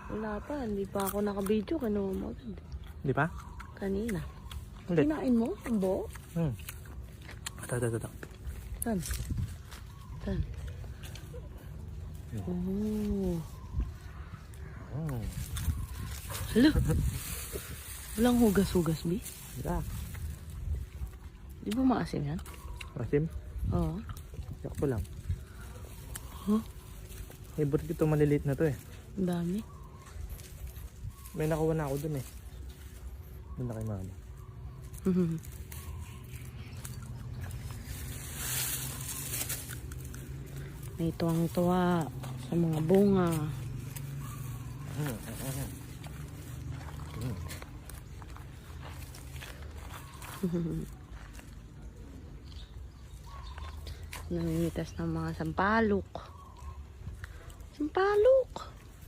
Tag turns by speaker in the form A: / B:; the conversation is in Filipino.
A: Wala pa, hindi pa ako naka-video. Kinuha mo agad.
B: Di ba?
A: Kanina.
B: Ulit.
A: Kinain mo? Ang buo?
B: Ito.
A: Saan? Saan? Oh. Hala. Walang hugas-hugas, Bi?
B: Wala.
A: Di ba maasim yan?
B: Rasim?
A: Oo.
B: Sakto lang.
A: Huh?
B: Favorite ito maliliit na to eh.
A: Ang dami.
B: May nakuha na ako dun eh. Dun na kay mama.
A: May tuwang-tuwa sa mga bunga. Namimitas ng mga sampalok. Sampalok!